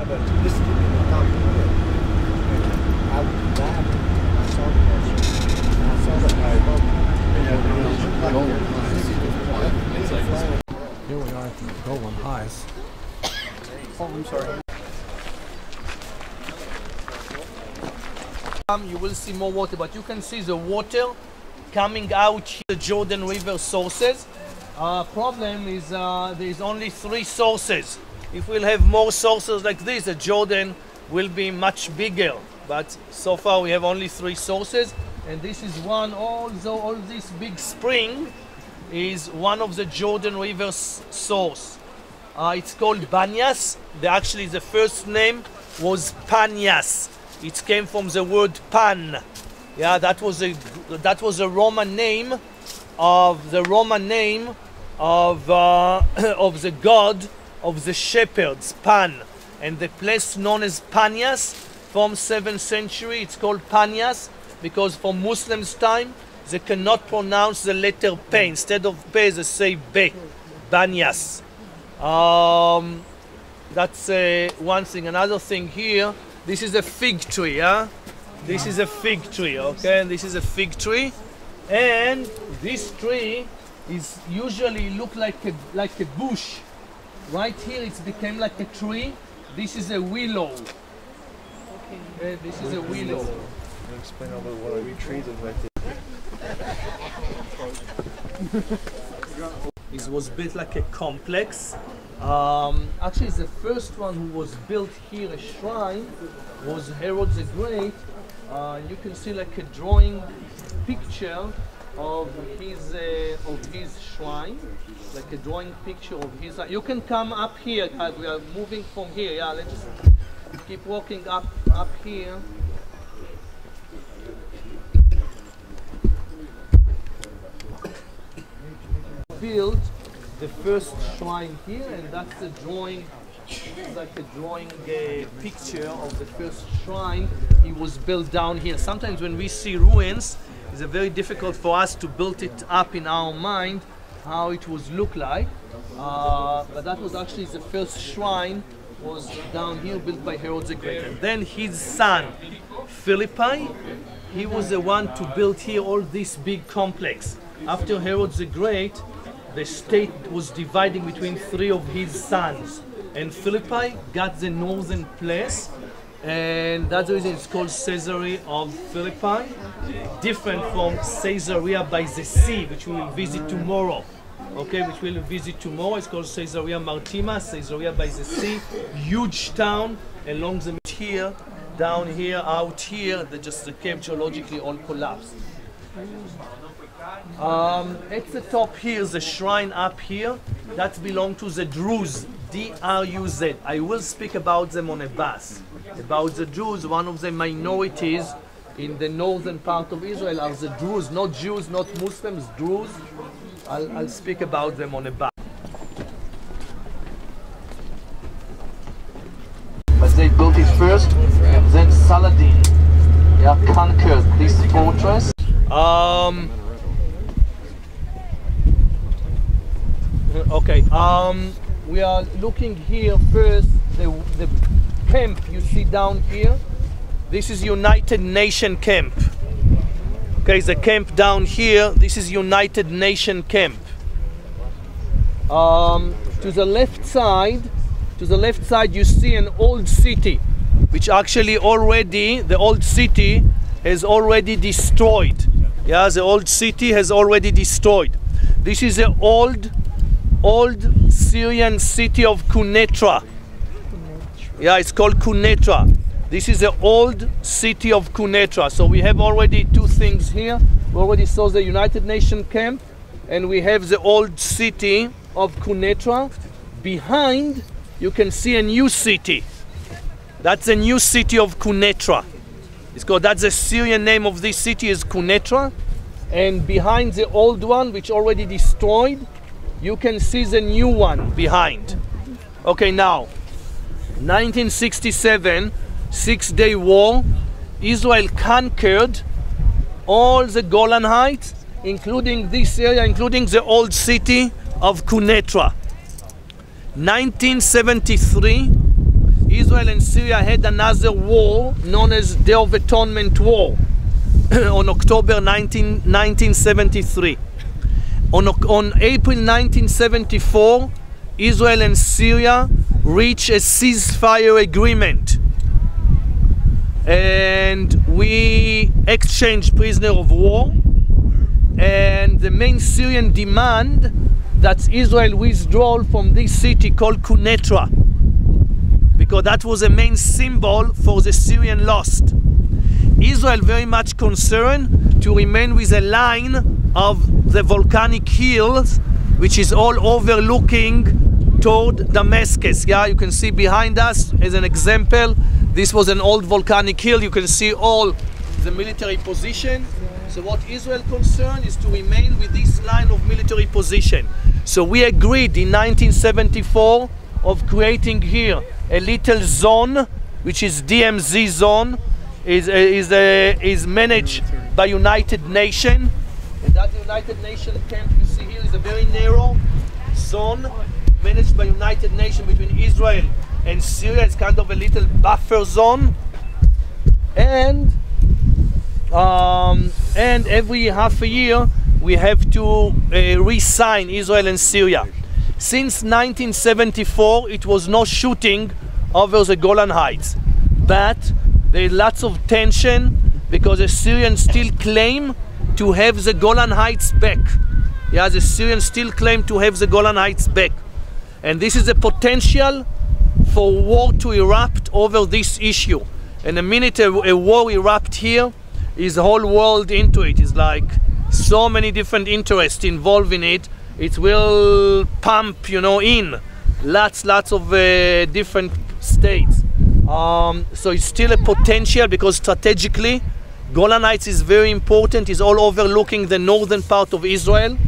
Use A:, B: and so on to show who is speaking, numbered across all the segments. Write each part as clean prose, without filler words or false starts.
A: Here we are at the Golan Highs.
B: Oh, I'm sorry. You will see more water, but you can see the water coming out here, the Jordan River sources. Problem is there is only 3 sources. If we'll have more sources like this, the Jordan will be much bigger. But so far we have only 3 sources, and this is one. Although all this big spring is one of the Jordan River's source. It's called Banyas. Actually, the first name was Panias. It came from the word pan. Yeah, that was a Roman name of the of the god of the shepherds, Pan, and the place known as Panias from 7th century. It's called Panias because for Muslims' time they cannot pronounce the letter P. Instead of P, they say Be, Banyas. That's one thing. Another thing here. This is a fig tree, yeah? This is a fig tree, okay? And this is a fig tree. And this tree is usually look like a bush. Right here it's became like a tree. This is a willow. Okay, this is a willow.
C: Explain a little what our trees look like.
B: It was built like a complex. Actually, the first one who was built here, a shrine, was Herod the Great. You can see like a drawing picture of his shrine, like a drawing picture of his. You can come up here, guys. We are moving from here. Yeah, let's just keep walking up here. Built the first shrine here, and that's the drawing. It's like a drawing picture of the first shrine. It was built down here. Sometimes when we see ruins, it's very difficult for us to build it up in our mind how it was look like. But that was actually the first shrine was down here, built by Herod the Great. And then his son Philippi, he was the one to build here all this big complex. After Herod the Great, the state was dividing between 3 of his sons, and Philippi got the northern place, and that's the reason it's called Caesarea of Philippi, different from Caesarea by the sea, which we will visit tomorrow. Okay, which we'll visit tomorrow. It's called Caesarea Maritima, Caesarea by the sea, huge town along the here, down here, out here. The cave geologically all collapsed. At the top here, the shrine up here, that belongs to the Druze, D-R-U-Z. I will speak about them on a bus. About the Druze, one of the minorities in the northern part of Israel are the Druze, not Jews, not Muslims, Druze. I'll speak about them on a bus. But they built it first, and then Saladin conquered this fortress. Okay, we are looking here first, the camp you see down here. This is United Nation camp. Okay, the camp down here, this is United Nation camp. To the left side you see an old city, which actually already, the old city has already destroyed. Yeah, the old city has already destroyed. This is the old Syrian city of Quneitra. Yeah, it's called Quneitra. This is the old city of Quneitra. So we have already 2 things here. We already saw the United Nations camp, and we have the old city of Quneitra. Behind, you can see a new city. That's the new city of Quneitra. It's called, that's the Syrian name of this city is Quneitra. And behind the old one, which already destroyed, you can see the new one behind. Okay, now, 1967, Six-Day War, Israel conquered all the Golan Heights, including this area, including the old city of Quneitra. 1973, Israel and Syria had another war known as Day of Atonement War on October 1973. On April 1974, Israel and Syria reached a ceasefire agreement, and we exchanged prisoners of war. And the main Syrian demand that Israel withdraw from this city called Quneitra, because that was a main symbol for the Syrian loss. Israel very much concerned to remain with a line of the volcanic hills, which is all overlooking toward Damascus. Yeah, you can see behind us as an example, this was an old volcanic hill. You can see all the military position. So what Israel concerned is to remain with this line of military position. So we agreed in 1974 of creating here a little zone, which is DMZ zone, is managed by United Nations. And that United Nations camp you see here is a very narrow zone managed by United Nations between Israel and Syria. It's kind of a little buffer zone. And every half a year we have to re-sign Israel and Syria. Since 1974 it was no shooting over the Golan Heights, but there is lots of tension because the Syrians still claim to have the Golan Heights back. Yeah, the Syrians still claim to have the Golan Heights back, and this is a potential for war to erupt over this issue. And the minute a war erupts here, is the whole world into it. It's like so many different interests involved in it. It will pump, in lots of different states. So it's still a potential because strategically, Golan Heights is very important. It's all overlooking the northern part of Israel.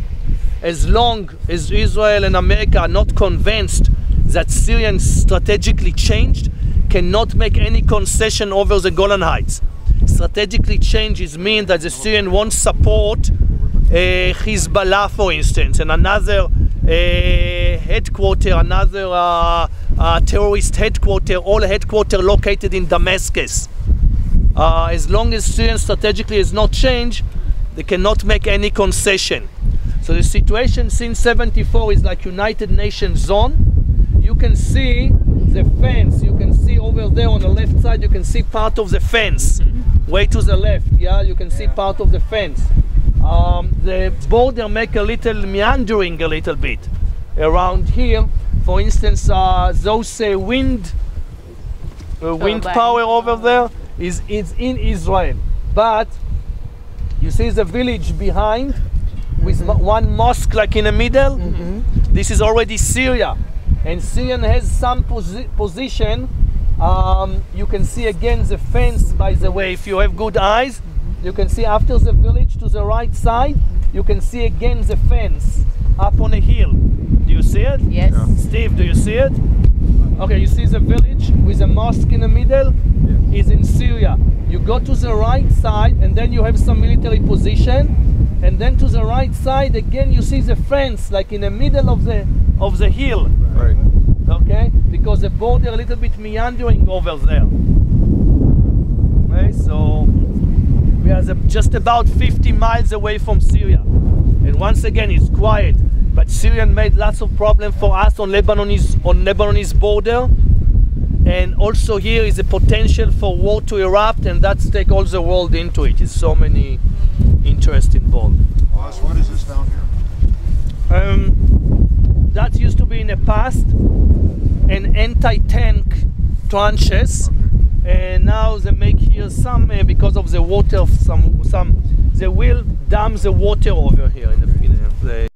B: As long as Israel and America are not convinced that Syria strategically changed, cannot make any concession over the Golan Heights. Strategically changes mean that the Syrian won't support Hezbollah, for instance, and another headquarter, another terrorist headquarter, all headquarter located in Damascus. As long as Syria strategically has not changed, they cannot make any concession. So the situation since 74 is like United Nations zone. You can see the fence, you can see over there on the left side, you can see part of the fence. Way to the left, yeah, you can see part of the fence. The border make a little meandering a little bit around here. For instance, those wind power over there is in Israel, but you see the village behind with one mosque like in the middle. This is already Syria, and Syria has some position. You can see again the fence, by the way. If you have good eyes, you can see after the village to the right side, you can see again the fence up on a hill. Do you see it?
D: Yes.
C: Yeah.
B: Steve, do you see it? Okay, you see the village with a mosque in the middle?
C: Yeah.
B: Is in Syria. You go to the right side and then you have some military position, and then to the right side again you see the fence like in the middle of the hill.
C: Right.
B: Okay, because the border a little bit meandering over there. Okay, so we are just about 50 miles away from Syria, and once again it's quiet. But Syria made lots of problems for us on Lebanese border, and also here is a potential for war to erupt, and that's take all the world into it. There's so many interests involved.
E: What is this down here?
B: That used to be in the past an anti-tank trenches, and now they make here some because of the water. They will dam the water over here in the